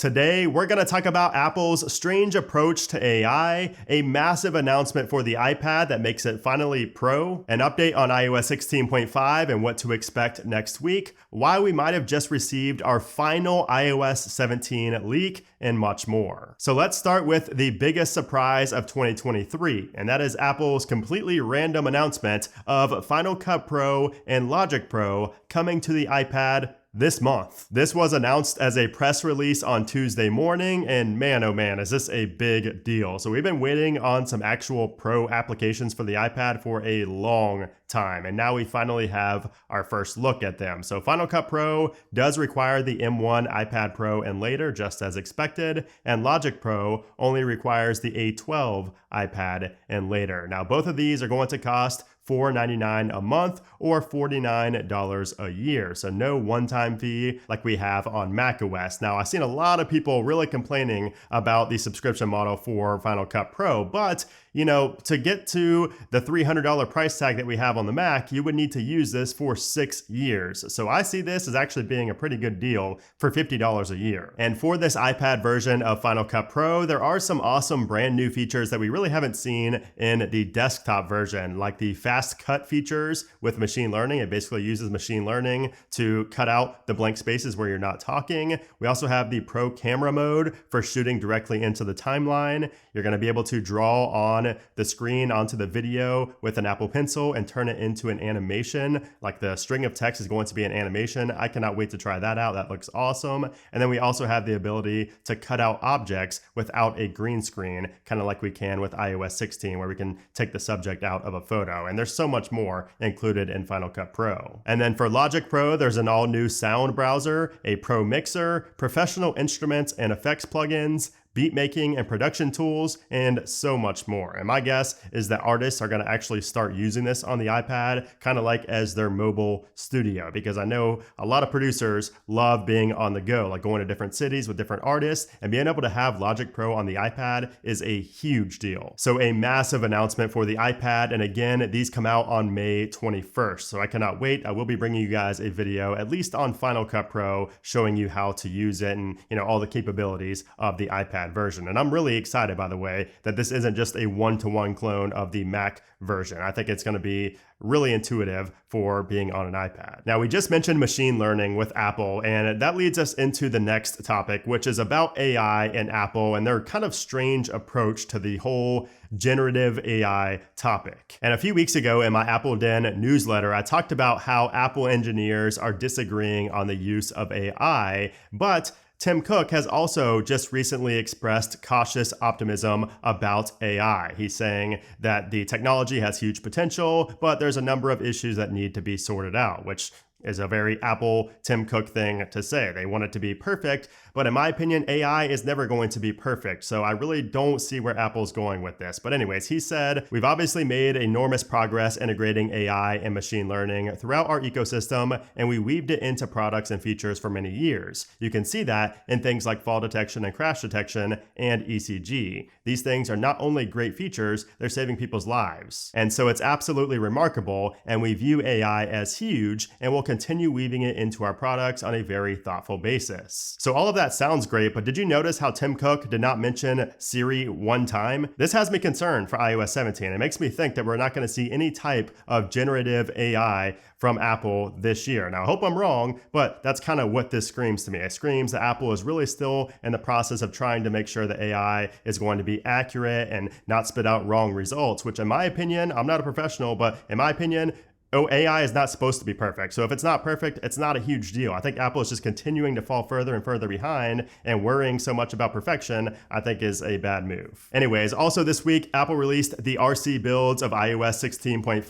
Today, we're going to talk about Apple's strange approach to AI, a massive announcement for the iPad that makes it finally Pro, an update on iOS 16.5 and what to expect next week, why we might have just received our final iOS 17 leak, and much more. So let's start with the biggest surprise of 2023, and that is Apple's completely random announcement of Final Cut Pro and Logic Pro coming to the iPad this month. This was announced as a press release on Tuesday morning, and man, oh man, is this a big deal. So we've been waiting on some actual Pro applications for the iPad for a long time, and now we finally have our first look at them. So Final Cut Pro does require the M1 iPad Pro and later, just as expected, and Logic Pro only requires the A12 iPad and later. Now both of these are going to cost $4.99 a month or $49 a year. So no one-time fee like we have on macOS. Now I've seen a lot of people really complaining about the subscription model for Final Cut Pro, but to get to the $300 price tag that we have on the Mac, you would need to use this for 6 years. So I see this as actually being a pretty good deal for $50 a year. And for this iPad version of Final Cut Pro, there are some awesome brand new features that we really haven't seen in the desktop version, like the fast cut features with machine learning. It basically uses machine learning to cut out the blank spaces where you're not talking. We also have the Pro camera mode for shooting directly into the timeline. You're going to be able to draw on the screen onto the video with an Apple Pencil and turn it into an animation. Like the string of text is going to be an animation. I cannot wait to try that out. That looks awesome. And then we also have the ability to cut out objects without a green screen, kind of like we can with iOS 16, where we can take the subject out of a photo. And there's so much more included in Final Cut Pro. And then for Logic Pro, there's an all-new sound browser, a Pro mixer, professional instruments and effects plugins, beat making and production tools, and so much more. And my guess is that artists are going to actually start using this on the iPad, kind of like as their mobile studio, because I know a lot of producers love being on the go, like going to different cities with different artists, and being able to have Logic Pro on the iPad is a huge deal. So a massive announcement for the iPad, and again, these come out on May 21st, so I cannot wait. I will be bringing you guys a video, at least on Final Cut Pro, showing you how to use it and all the capabilities of the iPad version. And I'm really excited, by the way, that this isn't just a one-to-one clone of the Mac version. I think it's going to be really intuitive for being on an iPad. Now, we just mentioned machine learning with Apple, and that leads us into the next topic, which is about AI and Apple and their kind of strange approach to the whole generative AI topic. And a few weeks ago in my Apple Den newsletter, I talked about how Apple engineers are disagreeing on the use of AI, but Tim Cook has also just recently expressed cautious optimism about AI. He's saying that the technology has huge potential, but there's a number of issues that need to be sorted out, which is a very Apple Tim Cook thing to say. They want it to be perfect, but in my opinion, AI is never going to be perfect. So I really don't see where Apple's going with this. But anyways, he said, we've obviously made enormous progress integrating AI and machine learning throughout our ecosystem, and we weaved it into products and features for many years. You can see that in things like fall detection and crash detection and ECG. These things are not only great features, they're saving people's lives. And so it's absolutely remarkable, and we view AI as huge, and we'll continue weaving it into our products on a very thoughtful basis. So all of that sounds great, but did you notice how Tim Cook did not mention Siri one time? This has me concerned for iOS 17. It makes me think that we're not going to see any type of generative AI from Apple this year. Now, I hope I'm wrong, but that's kind of what this screams to me. It screams that Apple is really still in the process of trying to make sure that AI is going to be accurate and not spit out wrong results, which in my opinion, I'm not a professional, but in my opinion, AI is not supposed to be perfect. So if it's not perfect, it's not a huge deal. I think Apple is just continuing to fall further and further behind, and worrying so much about perfection, I think is a bad move. Anyways, also this week, Apple released the RC builds of iOS 16.5,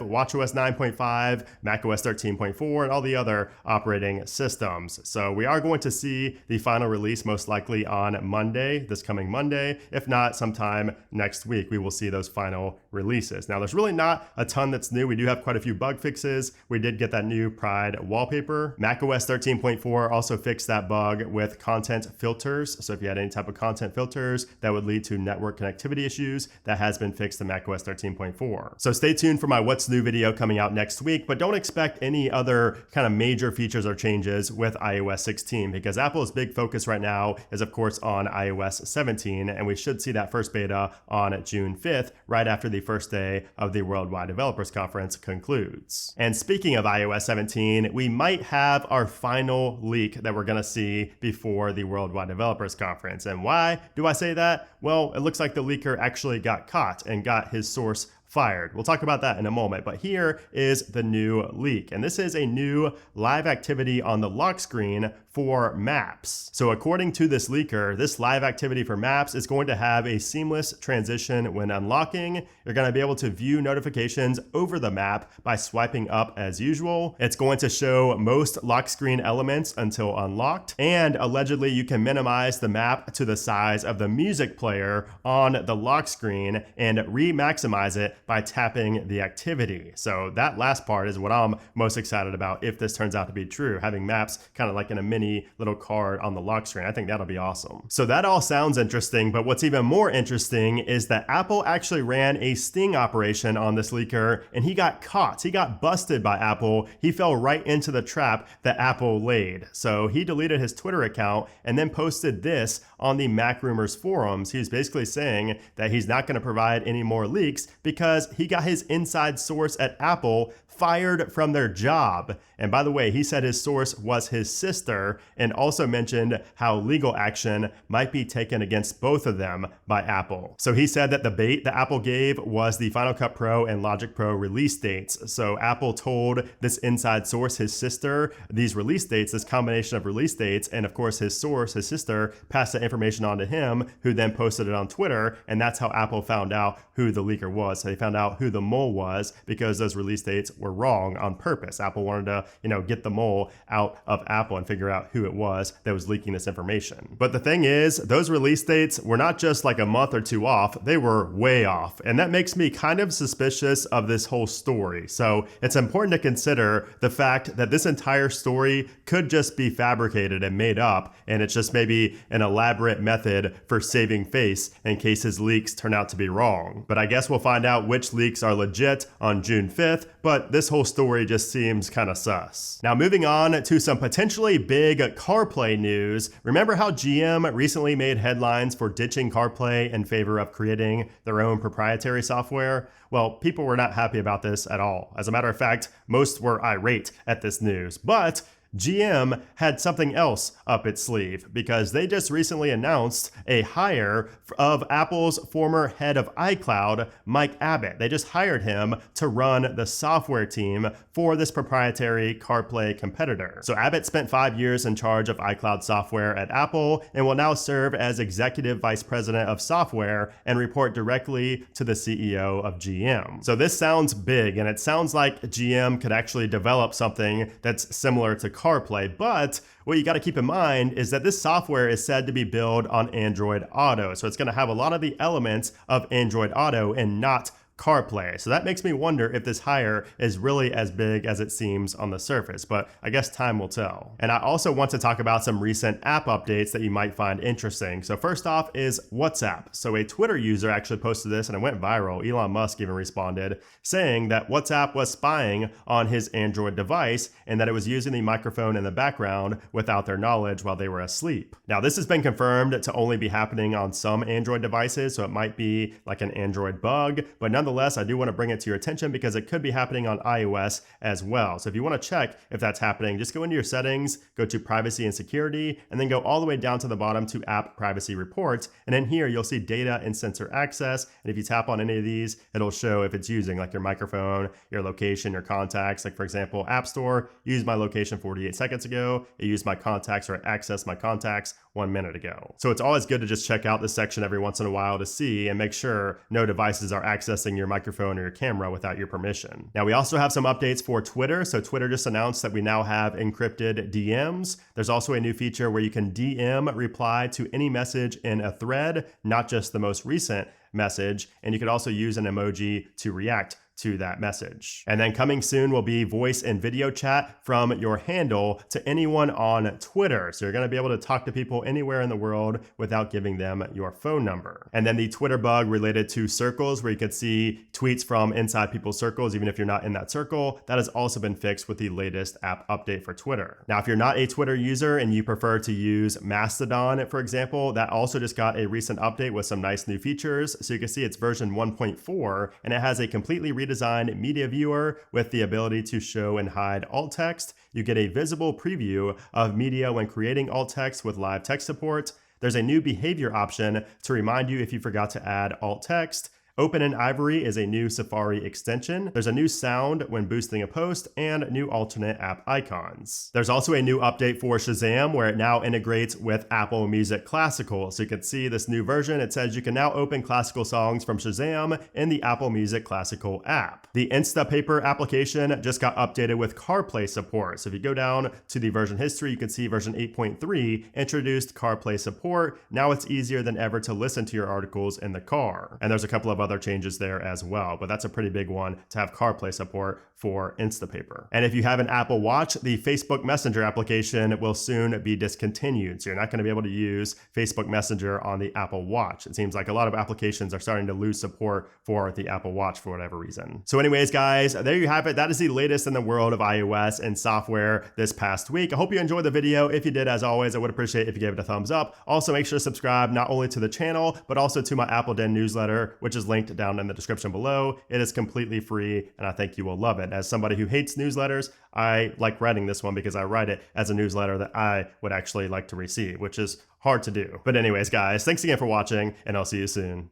watchOS 9.5, macOS 13.4, and all the other operating systems. So we are going to see the final release most likely on Monday, this coming Monday. If not, sometime next week, we will see those final releases. Now, there's really not a ton that's new. We do have quite a few few bug fixes. We did get that new Pride wallpaper. macOS 13.4 also fixed that bug with content filters. So if you had any type of content filters that would lead to network connectivity issues, that has been fixed in macOS 13.4. So stay tuned for my What's New video coming out next week, but don't expect any other kind of major features or changes with iOS 16 because Apple's big focus right now is of course on iOS 17, and we should see that first beta on June 5th, right after the first day of the Worldwide Developers Conference concludes. And speaking of iOS 17, we might have our final leak that we're gonna see before the Worldwide Developers Conference. And why do I say that? Well, it looks like the leaker actually got caught and got his source fired. We'll talk about that in a moment, but here is the new leak. And this is a new live activity on the lock screen for Maps. So according to this leaker, this live activity for Maps is going to have a seamless transition when unlocking. You're going to be able to view notifications over the map by swiping up as usual. It's going to show most lock screen elements until unlocked. And allegedly you can minimize the map to the size of the music player on the lock screen and re-maximize it by tapping the activity. So that last part is what I'm most excited about if this turns out to be true, having Maps kind of like in a mini little card on the lock screen. I think that'll be awesome. So that all sounds interesting, but what's even more interesting is that Apple actually ran a sting operation on this leaker and he got caught. He got busted by Apple. He fell right into the trap that Apple laid. So he deleted his Twitter account and then posted this on the Mac Rumors forums. He was basically saying that he's not going to provide any more leaks because he got his inside source at Apple fired from their job. And by the way, he said his source was his sister and also mentioned how legal action might be taken against both of them by Apple. So he said that the bait that Apple gave was the Final Cut Pro and Logic Pro release dates. So Apple told this inside source, his sister, these release dates, this combination of release dates, and of course his source, his sister, passed that information on to him, who then posted it on Twitter, and that's how Apple found out who the leaker was. So they found out who the mole was because those release dates were wrong on purpose. Apple wanted to, get the mole out of Apple and figure out who it was that was leaking this information. But the thing is, those release dates were not just like a month or two off, they were way off. And that makes me kind of suspicious of this whole story. So it's important to consider the fact that this entire story could just be fabricated and made up, and it's just maybe an elaborate method for saving face in case his leaks turn out to be wrong. But I guess we'll find out which leaks are legit on June 5th, but this whole story just seems kind of sus. Now moving on to some potentially big CarPlay news. Remember how GM recently made headlines for ditching CarPlay in favor of creating their own proprietary software? Well, people were not happy about this at all. As a matter of fact, most were irate at this news. But GM had something else up its sleeve because they just recently announced a hire of Apple's former head of iCloud, Mike Abbott. They just hired him to run the software team for this proprietary CarPlay competitor. So Abbott spent 5 years in charge of iCloud software at Apple and will now serve as executive vice president of software and report directly to the CEO of GM. So this sounds big, and it sounds like GM could actually develop something that's similar to CarPlay, but what you got to keep in mind is that this software is said to be built on Android Auto. So it's going to have a lot of the elements of Android Auto and not CarPlay. So that makes me wonder if this hire is really as big as it seems on the surface, but I guess time will tell. And I also want to talk about some recent app updates that you might find interesting. So first off is WhatsApp. So a Twitter user actually posted this and it went viral. Elon Musk even responded saying that WhatsApp was spying on his Android device and that it was using the microphone in the background without their knowledge while they were asleep. Now this has been confirmed to only be happening on some Android devices, so it might be like an Android bug, but nonetheless, I do want to bring it to your attention because it could be happening on iOS as well. So if you want to check if that's happening, just go into your settings, go to privacy and security, and then go all the way down to the bottom to app privacy reports. And in here, you'll see data and sensor access. And if you tap on any of these, it'll show if it's using like your microphone, your location, your contacts. Like for example, App Store used my location 48 seconds ago. It used my contacts or accessed my contacts 1 minute ago. So it's always good to just check out this section every once in a while to see and make sure no devices are accessing your microphone or your camera without your permission. Now we also have some updates for Twitter. So Twitter just announced that we now have encrypted DMs. There's also a new feature where you can DM reply to any message in a thread, not just the most recent message. And you could also use an emoji to react to that message. And then coming soon will be voice and video chat from your handle to anyone on Twitter. So you're going to be able to talk to people anywhere in the world without giving them your phone number. And then the Twitter bug related to circles, where you could see tweets from inside people's circles, even if you're not in that circle, that has also been fixed with the latest app update for Twitter. Now, if you're not a Twitter user and you prefer to use Mastodon, for example, that also just got a recent update with some nice new features. So you can see it's version 1.4, and it has a completely redesigned media viewer with the ability to show and hide alt text. You get a visible preview of media when creating alt text with live text support. There's a new behavior option to remind you if you forgot to add alt text. Open in Ivory is a new Safari extension. There's a new sound when boosting a post and new alternate app icons. There's also a new update for Shazam where it now integrates with Apple Music Classical. So you can see this new version. It says you can now open classical songs from Shazam in the Apple Music Classical app. The Instapaper application just got updated with CarPlay support. So if you go down to the version history, you can see version 8.3 introduced CarPlay support. Now it's easier than ever to listen to your articles in the car. And there's a couple of other changes there as well, but that's a pretty big one to have CarPlay support for Instapaper. And if you have an Apple Watch, the Facebook Messenger application will soon be discontinued. So you're not going to be able to use Facebook Messenger on the Apple Watch. It seems like a lot of applications are starting to lose support for the Apple Watch for whatever reason. So anyways, guys, there you have it. That is the latest in the world of iOS and software this past week. I hope you enjoyed the video. If you did, as always, I would appreciate if you gave it a thumbs up. Also, make sure to subscribe not only to the channel, but also to my Apple Den newsletter, which is linked down in the description below. It is completely free, and I think you will love it. As somebody who hates newsletters, I like writing this one because I write it as a newsletter that I would actually like to receive, which is hard to do. But anyways, guys, thanks again for watching, and I'll see you soon.